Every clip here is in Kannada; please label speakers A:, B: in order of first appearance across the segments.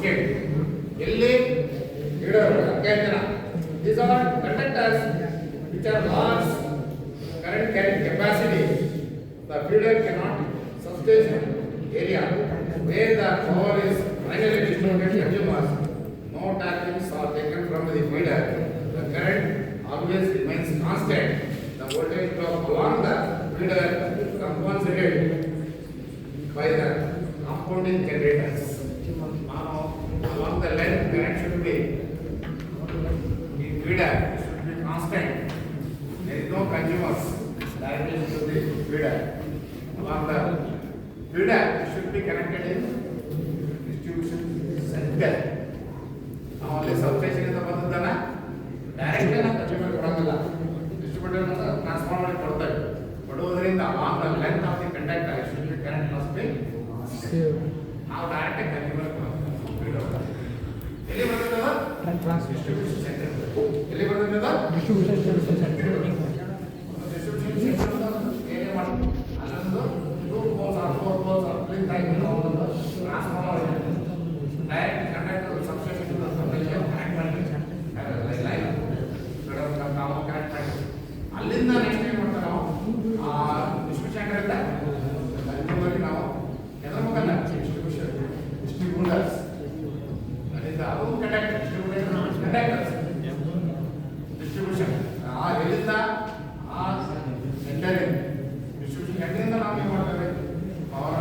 A: constant. Elli leader Kendra. These are conductors which are large current carrying capacity. The feeder cannot sustain area where the power is finally distributed consumers. No tappings are taken from the feeder. The current always remains constant. The voltage drop along the feeder compensated by the compounding generators. Now, along the length, current should be in feeder should be constant. There is no consumers directly to the feeder. Along the feeder should be connected in distribution center. Now, only substation is the one directly na consumer ಕೊಡಂಗಿಲ್ಲ. Distributor transformer ಕೊಡ್ತಾರೆ. ಕೊಡುವುದರಿಂದ along the length of the conductor should be current must be ನಾವು ಡೈರೆಕ್ಟ್ ಕನ್ಸ್ಯೂಮರ್ ಎಲ್ಲಿ ಬರ್ತದ ಡಿಸ್ಟ್ರಿಬ್ಯೂಷನ್ ಸೆಂಟರ್ ಎಲ್ಲಿ ಬರ್ತದ ಡಿಸ್ಟ್ರಿಬ್ಯೂಷನ್ ಸೆಂಟರ್ ಏನೇ ಮಾಡೋದು ಅಲ್ಲೊಂದು 2 poles or 4 poles or 3 type ಒಂದು transformer direct conductor substation connect ಮಾಡಿ ಲೈನ್ ನಾವು ಕನೆಕ್ಟ್ ಮಾಡಿ ಅಲ್ಲಿಂದ ನೆಕ್ಸ್ಟ್ ಏನು ಮಾಡ್ತಾರೆ ನಾವು ಡಿಸ್ಟ್ರಿಬ್ಯೂಷನ್ ಸೆಂಟರ್ ಇಂದ ಕನ್ಸ್ಯೂಮರ್ ನಾವು ಎದರ ಮುಖಾಂತರ distributors. That is the own conductor. Distributors conductors. Distribution. Elita entering distribution. Entering the name what power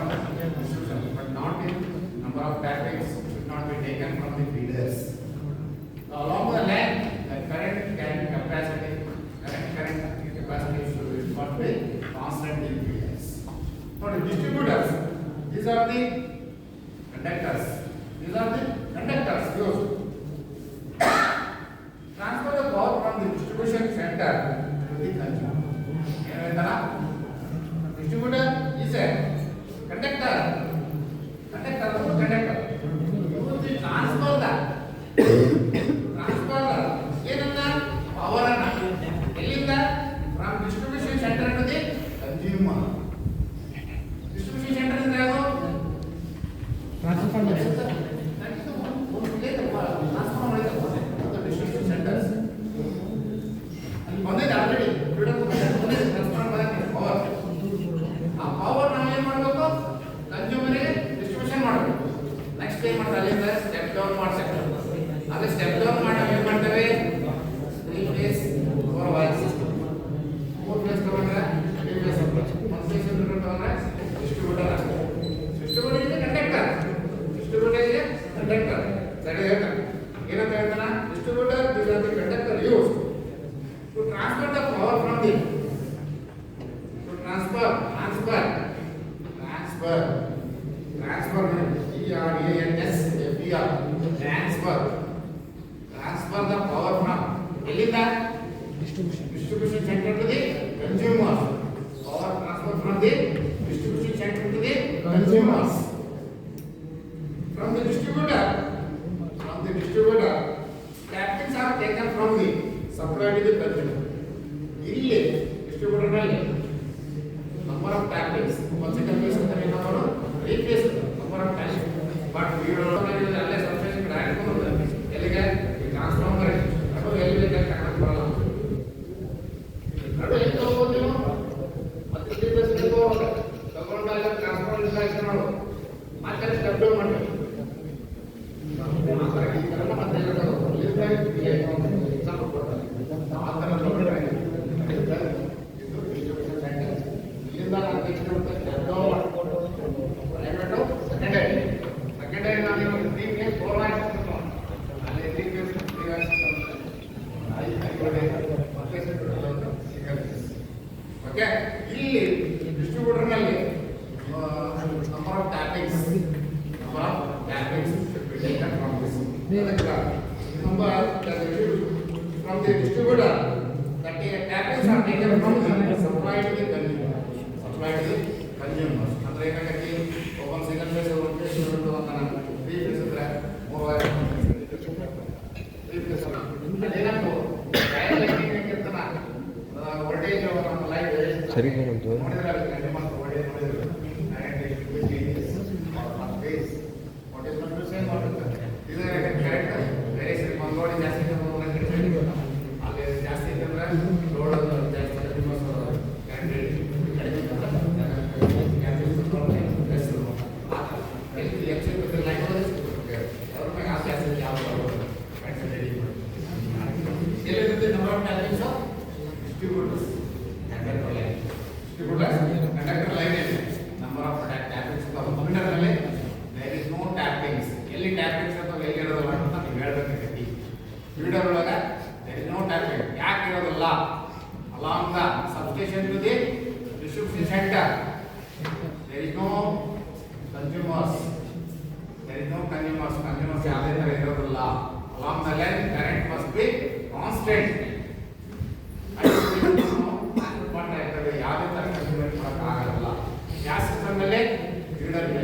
A: distribution, but not in number of tappings should not be taken from the feeders. Along the line, the current carrying capacity should not be constant in feeders. For the distributors, these are the conductors. These are the conductors used. Transfer the power from the distribution center to the consumer. Distributor is a conductor. Conductor. Use the transfer the power from distribution center to the consumer. Distribution center is there. Transformer distribution centers. And only already power. Power now ಏನು ಮಾಡಬೇಕು ಕನ್ಸ್ಯೂಮರ್ ಡಿಸ್ಟ್ರಿಬ್ಯೂಷನ್ ಮಾಡಬೇಕು. ನೆಕ್ಸ್ಟ್ ಏನು ಮಾಡ್ತಾರೆ ಸ್ಟೆಪ್ ಡೌನ್ ಮಾಡ್ತಾರೆ. ಅದೇ ಸ್ಟೆಪ್ ಡೌನ್ ಮಾಡಿ ಏನು ಮಾಡ್ತೇವೆ 3 phase 4 wire system. 4 phase ತಗೊಂಡ್ರೆ 3 phase ಅಪ್ರೋಚ್. 1 phase ತಗೊಂಡ್ರೆ ಡಿಸ್ಟ್ರಿಬ್ಯೂಟರ್ ಆಗ್ತದೆ. ಡಿಸ್ಟ್ರಿಬ್ಯೂಟರ್ ಇದೆ conductor. Distributor is a conductor. That is it. Distributor is the conductor used to transfer the power from the transfer the power from distribution center to the consumer. Power transfer from the distribution center to the consumers. From the distributor, tappings are taken from the supply to the consumer. ಇಲ್ಲಿ distributor ನಲ್ಲಿ number of tappings once a phase ಅಂತಾರೆ ನಾವು replace number of tappings. But we don't know ಅಲ್ಲೇ ಸಬ್ಸ್ಟೇಷನ್ ಡೈರೆಕ್ಟ್ ಬಂದ್ರೆ ಎಲ್ಲಿಗೆ ಟ್ರಾನ್ಸ್ಫಾರ್ಮರ್ ಅದು ಎಲ್ಲಿ ಕನೆಕ್ಟ್ ಮಾಡಲ್ಲ. ಅದು ಎಲ್ಲಿ ತಗೋಬಹುದು ನೀವು ಮತ್ತೆ 3 phase ತಗೊಂಡಾಗ ಟ್ರಾನ್ಸ್ಫಾರ್ಮರ್ ಇನ್ಸ್ಟಾಲೇಷನ್ ಮಾಡೋದು ಮತ್ತೆ ಸ್ಟೆಪ್ ಡೌನ್ ಮಾಡಬೇಕು. ಇಲ್ಲಿ ಡಿಸ್ಟ್ರಿಬ್ಯೂಟರ್ ನಲ್ಲಿ number of tappings should be taken from this number from the distributor. That tappings are taken from the supply to the consumer. ಅಂದ್ರೆ ಏನಾಗತ್ತೆ ಒಬ್ಬನ್ ಸಿಂಗಲ್ ಫೇಸ್ ಒನ್ ಫೇಸ್ ಅಂತ ಅಂತಾನ 3 ಫೇಸ್ ಇದ್ರೆ 3 ವೈರ್ 3 ಫೇಸ್ ಅದೇನಪ್ಪ ಡೈರೆಕ್ಟ್ ಇರ್ತಾನ ವೋಲ್ಟೇಜ್ ನಮ್ಮ ಲೈಟ್ ಸರಿ ನೋಡಿದ್ರೆ ನಿಮ್ಮ ವೋಲ್ಟೇಜ್ ನೋಡಿದ್ರೆ direct phase what is not the same what is tappings ಅಥವಾ ಎಲ್ಲಿರೋದಿಲ್ಲ ಅಂತ ನೀವು ಹೇಳ್ಬೇಕಾಗೈತಿ. ಫೀಡರ್ ಒಳಗೆ there is no tapping. ಯಾಕೆ ಇರೋದಿಲ್ಲ? along the substation to the distribution center there is no consumers. ಯಾವುದೇ ತರ ಇರೋದಿಲ್ಲ. along the line current must be constant. ಯಾವುದೇ ತರ ಕನ್ಸ್ಯೂಮೇಟ್ ಮಾಡೋಕ್ಕಾಗಲ್ಲ. ಗ್ಯಾಸ್ ಸಿಸ್ಟಮ್ ಮೇಲೆ ಫೀಡರ್ ಇದೆ.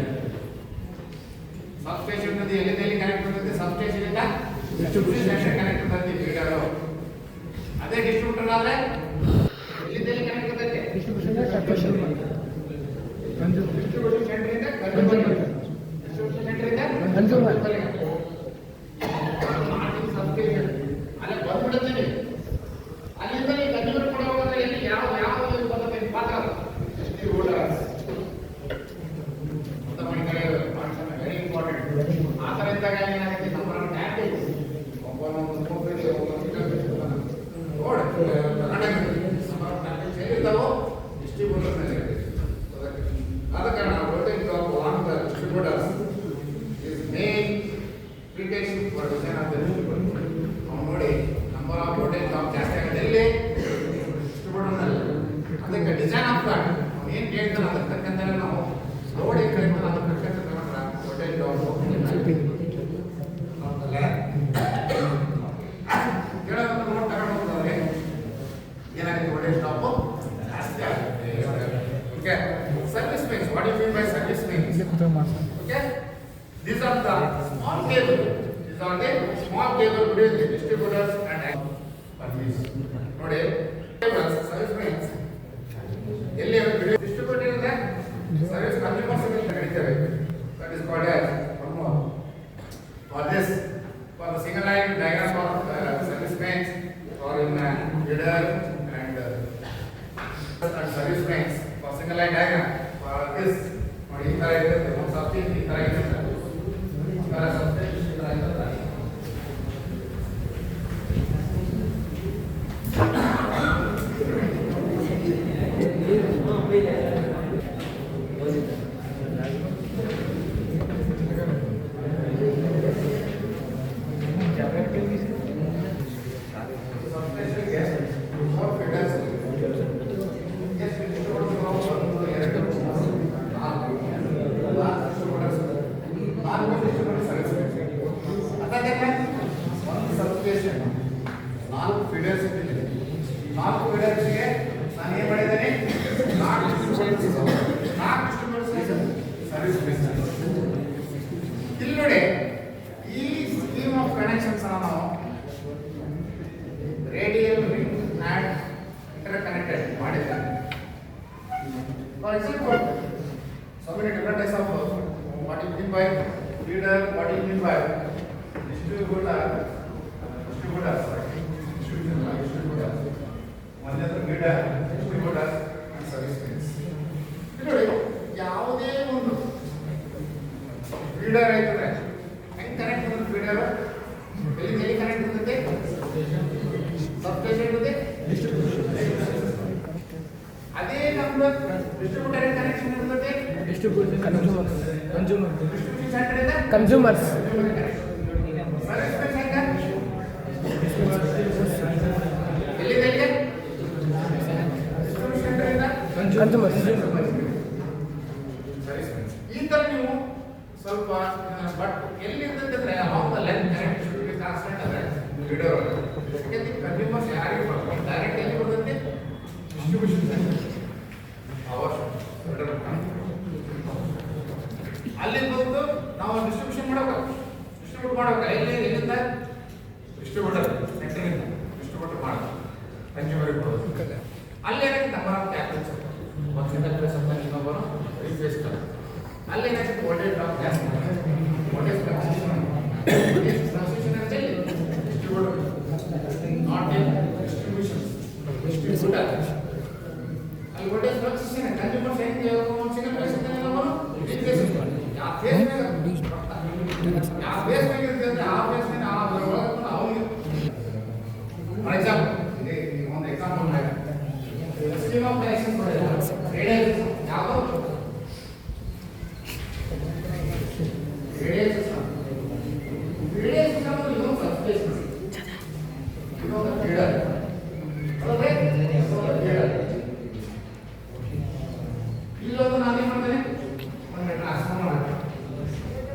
A: ಸಬ್ಸ್ಟೇಷನ್ ಎಲ್ಲಿ ಕನೆಕ್ಟ್ ಬರ್ತದೆ? ಸಬ್ಸ್ಟೇಷನ್ ಇಂದ ಡಿಸ್ಟ್ರಿಬ್ಯೂಷನ್ ಕನೆಕ್ಟ್ ಬರ್ತದೆ ಫೀಡರ್. ಅದೇ ಡಿಸ್ಟ್ರಿಬ್ಯೂಟರ್ ಆದ್ರೆ ಎಲ್ಲಿ ಕನೆಕ್ಟ್ ಬರ್ತದೆ? ಡಿಸ್ಟ್ರಿಬ್ಯೂಷನ್ ಸೆಂಟರ್ ಇಂದ ಕನ್ಸ್ಯೂಮರ್ ಸಬ್ಸ್ಟೇಷನ್ ಅಲ್ಲೇ ಬಂದ್ಬಿಡುತ್ತೆ. ಅಲ್ಲಿಂದ ನೀವು ಕನ್ಸ್ಯೂಮರ್ ಕೊಡೋದ್ರೆ ಎಲ್ಲಿ ಯಾವ ಬರ್ತದೆ ಪಾತ್ರ ವೆರಿ ಇಂಪಾರ್ಟೆಂಟ್. ಆ ಥರ ಇದ್ದಾಗ ಏನಾಗುತ್ತೆ? ನಂಬರ್ ಆಫ್ ಟ್ಯಾಪಿಂಗ್ಸ್ ಡಿಸ್ಟ್ರಿಬ್ಯೂಟರ್ ಆದ ಕಾರಣ voltage drop on the distributors is main protection for design of the distributor. ನಾವು ನೋಡಿ ನಂಬರ್ ಆಫ್ ವೋಲ್ಟೇಜ್ ಡ್ರಾಪ್ ಜಾಸ್ತಿ ಆಗುತ್ತೆ ಎಲ್ಲಿ? ಡಿಸ್ಟ್ರಿಬ್ಯೂಟರ್ನಲ್ಲಿ. ಅದಕ್ಕೆ ಡಿಸೈನ್ ಆಫ್ ದಾಟ್ ಏನು ಹೇಳ್ತಾರೆ ಅದಕ್ಕೆ ತಕ್ಕಂತೆ ನಾವು ಲೋಡ್ ಏನು ಹೇಳ್ತಾರೆ ಅದಕ್ಕೆ ತಕ್ಕಂತೆ ತಗೊಂಡ್ರೆ ವೋಲ್ಟೇಜ್ ಡ್ರಾಪ್ ಕೇಳೋದನ್ನು ನೋಡ್ ತಗೊಂಡು ಹೋಗ್ತಾರೆ ಏನಾಗುತ್ತೆ? ವೋಲ್ಟೇಜ್ ಡ್ರಾಪ್ ಜಾಸ್ತಿ ಆಗುತ್ತೆ. Okay, service mains. What you mean by service mains? Okay, these are the small cable. These are the small cable between the distributors and service. ನೋಡಿ ಸರ್ವಿಸ್ ಮೇನ್ಸ್ ಎಲ್ಲಿ ಡಿಸ್ಟ್ರಿಬ್ಯೂಟರ್ ಇದೆ, ಸರ್ವಿಸ್ ಕನ್ಸ್ಯೂಮರ್ಸ್ ಅಂತ ಕರೀತಾರೆ. That is called as for this, for the single line diagram for service mains or in feeder and service mains for single line diagram for this ನೋಡಿ ಈ ತರ ಇರುತ್ತೆ. ಒಂದು ಸಬ್ಸ್ಟೇಷನ್ ಈ ತರ ಇರುತ್ತೆ. ಈ ತರ ಸಬ್ಸ್ಟೇಷನ್ ಈ ತರ ಇರುತ್ತೆ. ನಾಲ್ಕು ಫೀಡರ್ಸ್ ಇಟ್ಟಿದ್ದೀನಿ. ನಾಲ್ಕು ಫೀಡರ್ಸ್ಗೆ ನಾನು ಏನು ಮಾಡಿದ್ದೇನೆ? ನಾಲ್ಕು ಡಿಸ್ಟ್ರಿಬ್ಯೂಟರ್ಸ್ ಸರ್ವಿಸ್ ಮೇನ್ಸ್. ಇಲ್ಲಿ ನೋಡಿ ಈ ಸ್ಕೀಮ್ ಆಫ್ ಕನೆಕ್ಷನ್ಸ್ ನಾವು radial ring and interconnected ಮಾಡಿದ್ದೇವೆ. For example so many different types of what you mean by feeder, what you mean by distributor. One is the feeder, distributor and service mains. ನೋಡಿ ಯಾವುದೇ ಒಂದು ಫೀಡರ್ ಆಯ್ತಂದ್ರೆ ಹೆಂಗ್ ಕನೆಕ್ಟ್ ಮಾಡೋದು? ಫೀಡರ್ ಎಲ್ಲಿ ಕನೆಕ್ಟ್ ಇರುತ್ತೆ? ಸಬ್ಸ್ಟೇಷನ್ ಇರುತ್ತೆ, ಅದೇ ನಮ್ಮ ಡಿಸ್ಟ್ರಿಬ್ಯೂಟರ್ ಕನೆಕ್ಷನ್ ಇರುತ್ತೆ. ಡಿಸ್ಟ್ರಿಬ್ಯೂಷನ್ ಡಿಸ್ಟ್ರಿಬ್ಯೂಷನ್ ಸೆಂಟರ್ ಇದೆ ಕನ್ಸ್ಯೂಮರ್ಸ್. ಸರ್ವಿಸ್ ಮೇನ್ಸ್ ಹೆಂಗ ಎಲ್ಲಿದೆ? ಡಿಸ್ಟ್ರಿಬ್ಯೂಷನ್ ಸೆಂಟರ್ ಇದೆ ಕನ್ಸ್ಯೂಮರ್ಸ್. ಸರ್ವಿಸ್ ಮೇನ್ಸ್ ಈ ತರ ನೀವು ಸ್ವಲ್ಪ ಬಟ್ ಎಲ್ಲಿರ್ತಂದ್ರೆ along the length current should be constant ಅಂದ್ರೆ ಫೀಡರ್ ಒಳಗೆ. ಯಾಕಂದ್ರೆ ಕನ್ಸ್ಯೂಮರ್ಸ್ ಯಾರಿಗೆ ಬರ್ತಾರೆ ಡೈರೆಕ್ಟ್ ಎಲ್ಲಿ ಬರ್ತೈತೆ? ಡಿಸ್ಟ್ರಿಬ್ಯೂಷನ್ ಸೆಂಟರ್ ಅಲ್ಲಿ ಬಂದು ನಾವು ಡಿಸ್ಟ್ರಿಬ್ಯೂಷನ್ ಮಾಡ್ಬೇಕು. ಎಲ್ಲಿಂದ? ಡಿಸ್ಟ್ರಿಬ್ಯೂಟರ್ ಸೆಂಟರಿಂದ ಡಿಸ್ಟ್ರಿಬ್ಯೂಟರ್ ಮಾಡೋದು ಕನ್ಸ್ಯೂಮರಿಗೆ ಕೊಡೋದು. ಅಲ್ಲೇನಾಗುತ್ತೆ? ನಂಬರ್ ಆಫ್ ಟ್ಯಾಪಿಂಗ್ಸ್ ಒಂದು ಸಿಂಗಲ್ ಫೇಸ್ ಅಂತ ಇನ್ನೊಬ್ಬರು ರೀಫೇಸ್ ತರ. ಅಲ್ಲೇನಾಗುತ್ತೆ? ವೋಲ್ಟೇಜ್ ಡ್ರಾಪ್ ಜಾಸ್ತಿ ಆಗುತ್ತೆ. ವೋಲ್ಟೇಜ್ ಟ್ರಾನ್ಸಿಷನ್ ಅಂತ distributor not in distribution distributor. ಅಲ್ಲಿ ವೋಲ್ಟೇಜ್ ಟ್ರಾನ್ಸಿಷನ್ ಕನ್ಸ್ಯೂಮರ್ಸ್ ಹೆಂಗೆ ಒಂದು ಸಿಂಗಲ್ ಫೇಸ್ ಅಂತ ಇನ್ನೊಬ್ಬರು ರೀಫೇಸ್ ಯಾವ ಫೇಸ್ ಇರುತ್ತೆ ಆ ಫೇಸ್ ಮೇಲೆ ಅವರಿಗೆ. ಫಾರ್ ಎಕ್ಸಾಂಪಲ್ ಒಂದು example scheme of connection radial ಯಾವುದು? ರೇಡಿಯಲ್ ಸಿಸ್ಟಮ್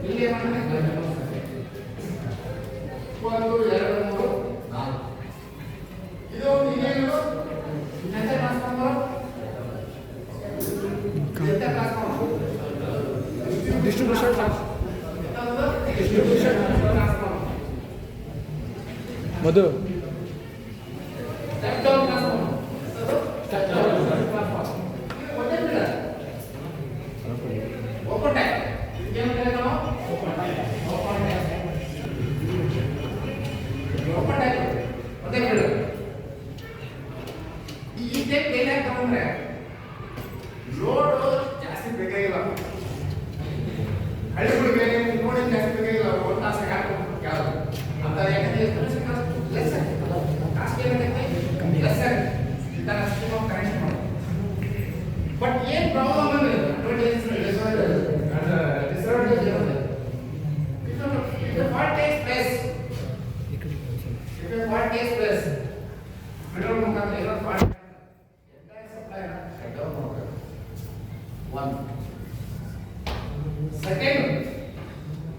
A: ಇಲ್ಲಿ ಏನು ಮಾಡಿದ್ರೆ 1 2 3 4 ಇದು ಇನ್ನೇನು ನೆನ್ನೆ ಟ್ರಾನ್ಸ್ಫಾರ್ಮರ್ ಡಿಸ್ಟ್ರಿಬ್ಯೂಷನ್ ಟ್ರಾನ್ಸ್ಫಾರ್ಮರ್
B: ಮಧು
A: step down transformer step down transformer open tap ಏನು ಕರೆಯೋದು ನಾವು ಓಪನ್ ಟ್ಯಾಪ್ ಓಪನ್ ಟ್ಯಾಪ್ ಅದೇ ಹೇಳು ಈ ಟೈಪ್ ಏನಾಗ್ತದೆ ಅಂದ್ರೆ ಲೋಡ್ ಜಾಸ್ತಿ ಬೇಕಾಗಿಲ್ಲ ಹಳ್ಳಿಗಳಿಗೆ ನೋಡಿ ಜಾಸ್ತಿ ಬೇಕಾಗಿಲ್ಲ ಒಂದು ತಾಸು ಹಾಕೊಂಡು ಯಾವುದು ಅಂತ ಯಾಕಂದ್ರೆ ಲೆಸ್ ಕಾಸ್ಟ್ ಏನಾಗುತ್ತೆ ಲೆಸ್ ಆಗುತ್ತೆ ಈ ಥರ ಸಿಸ್ಟಮ್ ಕನೆಕ್ಟ್ ಮಾಡೋದು ಬಟ್ ಏನು ಪ್ರಾಬ್ಲಮ್ ಅಂದರೆ ಡಿಸ್ಅಡ್ವಾಂಟೇಜ್ ಇರುತ್ತೆ ಇದು what takes place what takes place middle ಮುಖಾಂತರ ಏನೋ fault entire supply shut down ಮಾಡಬೇಕು one second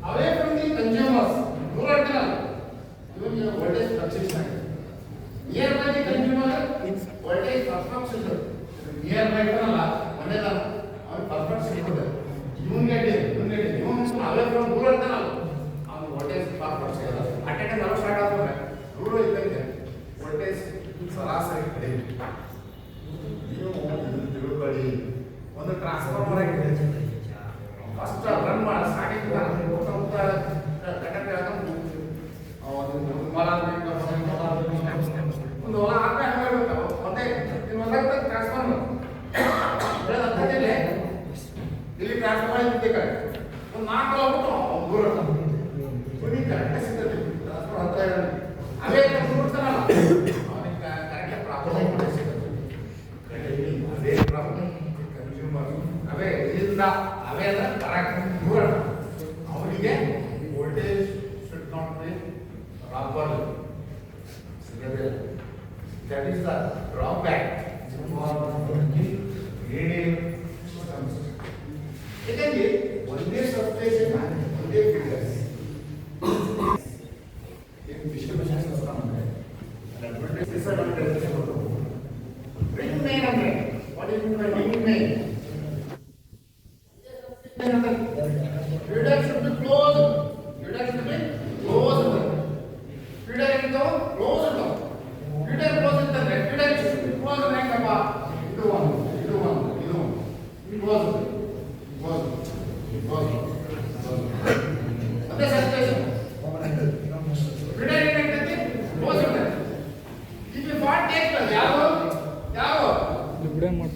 A: away from the consumers ದೂರ ಇರ್ತಾರಲ್ಲ even voltage fluctuation nearby the consumer voltage fluctuation nearby ಇರ್ತಾರಲ್ಲ ಒಂದೇದ ಅವ್ನು ಪರ್ಫೆಕ್ಟ್ ಸಿಗುತ್ತೆ ಇವನ್ ಅವೇ ಫ್ರಮ್ ದೂರ ಇರ್ತಾರಲ್ಲ ಅವ್ನು ವೋಲ್ಟೇಜ್ ಪರ್ಫೆಕ್ಟ್ ಸಿಗಲ್ಲ ಅಟೆಂಡ್ ನಾವು ಸ್ಟಾರ್ಟ್ ಆಗ್ತದೆ ದೂರ ಇದ್ದಂಗೆ ವೋಲ್ಟೇಜ್ ಸರಾಸರಿ ಕಡಿಮೆ ನೀವು ತಿಳ್ಕೊಳ್ಳಿ ಒಂದು ಟ್ರಾನ್ಸ್ಫಾರ್ಮರ್ ಆಗಿದೆ ಫಸ್ಟ್ ರನ್ ಮಾಡಿ ಸ್ಟಾರ್ಟಿಂಗ್ ಒಂದು ಹೊಲ ಮತ್ತೆ ಟ್ರಾನ್ಸ್ಫಾರ್ಮರ್ ಇಲ್ಲಿ ಟ್ರಾನ್ಸ್ಫಾರ್ಮರ್ ಒಂದು 4 ಕಿಲೋಮೀಟರ್ ದೂರ ಕರೆಕ್ಟ್ ಸಿಗ್ತದೆ ಟ್ರಾನ್ಸ್ಫಾರ್ಮರ್ ಹತ್ರ ಅವೇ ನೋಡ್ತಾರಲ್ಲ ಅವನಿಗೆ ಕರೆಕ್ಟ್ ಪ್ರಾಬ್ಲಮ್ ಅದೇ ಪ್ರಾಬ್ಲಮ್ ಕನ್ಸ್ಯೂಮರ್ ಅವೇ ಇಲ್ಲಿಂದ ಅವೇ ಅಂದ್ರೆ ಕರೆಕ್ಟ್ ದೂರ ಅವನಿಗೆ voltage should not B proper that is the drawback radio systems ಇದರಲ್ಲಿ ಒಂದೇ ಸಬ್ಸ್ಟೇಷನ್ ಒಂದೇ filters distribution system disadvantages ring main ಅಂದ್ರೆ what is mean by ring main feeder should be closed feeder into closed feeder closed ಅಂತಂದ್ರೆ feeder should be closed ಹೆಂಗಪ್ಪ ಇದು closed ಅದೇ ಸಬ್ಸ್ಟೇಷನ್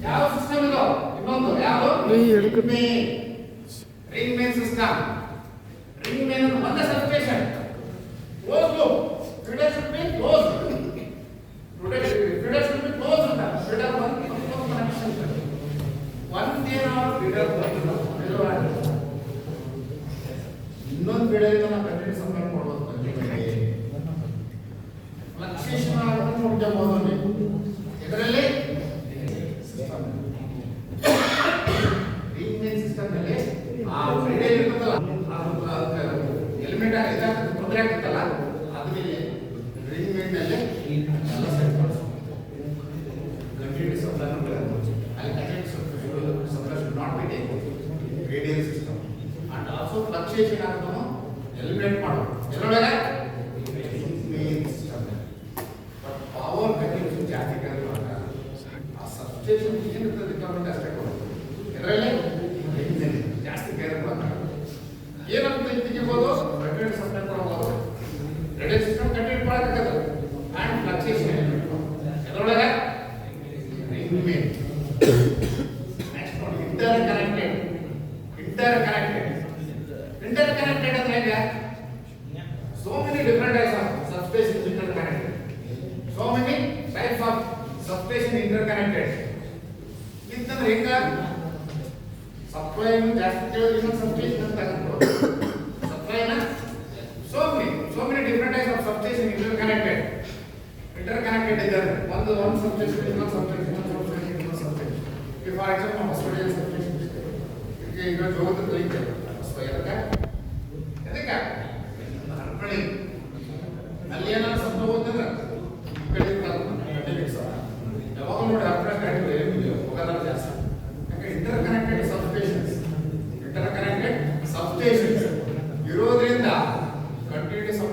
A: ಯಾವ ಸಿಸ್ಟಮ್ ಇದು ಇನ್ನೊಂದು ಯಾವುದು ring main system ring main ಒಂದೇ substation close loop feeder should be close feeder should be close ಅಂತ ಫೀಡರ್ ಒಂದು ಕನೆಕ್ಷನ್ ಒಂದೇನೋ ಫೀಡರ್ ಇನ್ನೊಂದು ಫೀಡರ್ ಇಂದ ನಾವು ಕಂಟಿನ್ಯೂಸ್ ಸಂಪರ್ಕ ಮಾಡಬಹುದು ಲಕ್ಷೇಶನ ನೋಡ್ಕೋಬಹುದು ನೀವು ಇದರಲ್ಲಿ ಸಿಸ್ಟಮ್ ನಲ್ಲಿ ಆ ಫೀಡರ್ ಇರುತ್ತಲ್ಲ ಎಲಿಮೆಂಟ್ ಇದಾಗ್ತದೆ ತೊಂದರೆ ಆಗ್ತಲ್ಲ ಅದಕ್ಕೆ ರಿಂಗ್ ಮೇನ್ ನಲ್ಲಿ ಎಲ್ಲ ಸೆಟ್ ಮಾಡ್ತೀವಿ ಕಂಟಿನ್ಯೂಸ್ ಸಪ್ಲೈ ಅಲ್ಲಿ continuous supply should not be taken radial system and also fluctuation ಆಗೋದನ್ನು ಎಲಿಮಿನೇಟ್ ಮಾಡೋದು ಎಲ್ಲೊಳಗೆ main system but power continuous ಜಾಸ್ತಿ ಕರೆಯುವಾಗ ಆ ಸಬ್ಸ್ಟೇಷನ್ ಏನಿರ್ತದೆ ರಿಕ್ವೈರ್ಮೆಂಟ್ ಅಷ್ಟೇ ಕೊಡೋದು ಇದರಲ್ಲಿ ಜಾಸ್ತಿ ಕರೆಯುವಾಗ ಏನಂತ ತೆಗಿಬೋದು ರೆಗ್ಯುಲೇಟರ್ ಸಪ್ಲೈ ಕೊಡಬಹುದು ರೇಡಿಯಲ್ ಸಿಸ್ಟಮ್ ಕಂಟಿನ್ಯೂ ಮಾಡೋಕ್ಕಾಗಲ್ಲ ಅಂಡ್ ಫ್ಲಕ್ಚುಯೇಷನ್ ಇದರೊಳಗೆ ರಿಂಗ್ ಮೇನ್ ನೆಕ್ಸ್ಟ್ ನೋಡಿ ಇಂಟರ್ ಕನೆಕ್ಟೆಡ್ ಅಂದ್ರೆ ಹೇಗೆ so many different types of substations interconnected so many types of substation interconnected ಇಂತಂದ್ರೆ ಹೆಂಗ ಸಪ್ಲೈ ಜಾಸ್ತಿ ಕೇಳಿದ್ರೆ ಸಬ್ಸ್ಟೇಷನ್ ಅಂತ ತಗೊಂಡು ಸಪ್ಲೈನ so many different types of substation interconnected ಇದ್ದಾರೆ ಒಂದು substation ಇನ್ನೊಂದು substation for example hospital substation ಈಗ ಜೋಗದ ಲೈನ್ ಸೊ ಇದಕ್ಕೆ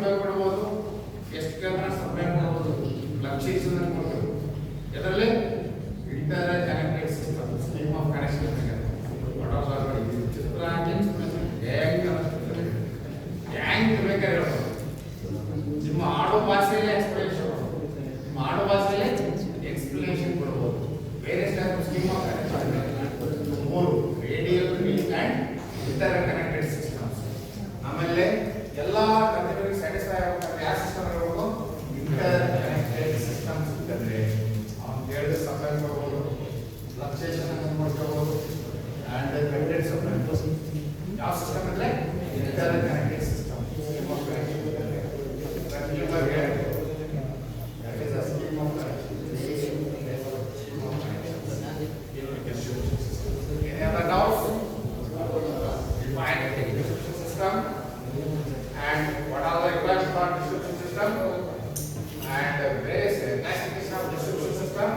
A: ಸಪ್ಲೈ ಕೊಡಬಹುದು, ಎಷ್ಟು ಕೇಳಿದ್ರೆ ಸಪ್ಲೈ ಮಾಡಬಹುದು, ಫ್ಲಕ್ಚುಯೇಷನ್ ಕೊಡಬಹುದು. ಇದರಲ್ಲಿ interconnected system, scheme of connection ಚಿತ್ರ ಹ್ಯಾಂಗ್ ಬೇಕಾದ್ರೆ ಹೇಳ್ಬೋದು. ನಿಮ್ಮ ಆಡೋ ಭಾಷೆಯಲ್ಲೇ ಎಕ್ಸ್ಪ್ಲನೇಷನ್, ನಿಮ್ಮ ಆಡೋ ಭಾಷೆಯಲ್ಲೇ ಎಕ್ಸ್ಪ್ಲನೇಷನ್ ಕೊಡಬಹುದು. ಬೇರೆ ಸ್ಕೀಮ್ ಆಫ್ ಕನೆಕ್ಷನ್ ಮೂರು radial link and inter connected systems. ಆಮೇಲೆ ಎಲ್ಲ ಕನ್ಸ್ಯೂಮರ್ ಸ್ಯಾಟಿಸ್ಫೈ ಆಗಬೇಕು ಯಾವ ಸಿಸ್ಟಮ್ ಇರಬೇಕು, ಇಂಟರ್ ಕನೆಕ್ಟೆಡ್ ಸಿಸ್ಟಮ್ಸ್ ಇದ್ದರೆ ಅವ್ನು ಹೇಳಿದ ಸಪ್ಲೈ ಕೊಡಬಹುದು, ಫ್ಲಕ್ಚುಯೇಷನ್ ಅನ್ನು ಮಾಡ್ಕೋಬಹುದು ಅಂಡ್ ಕನೆಕ್ಟೆಡ್ ಸಪ್ಲೈ. ಯಾವ ಸಿಸ್ಟಮ್ ಅಂದ್ರೆ inter connected system. And what are the requirements for distribution system and various classification of distribution system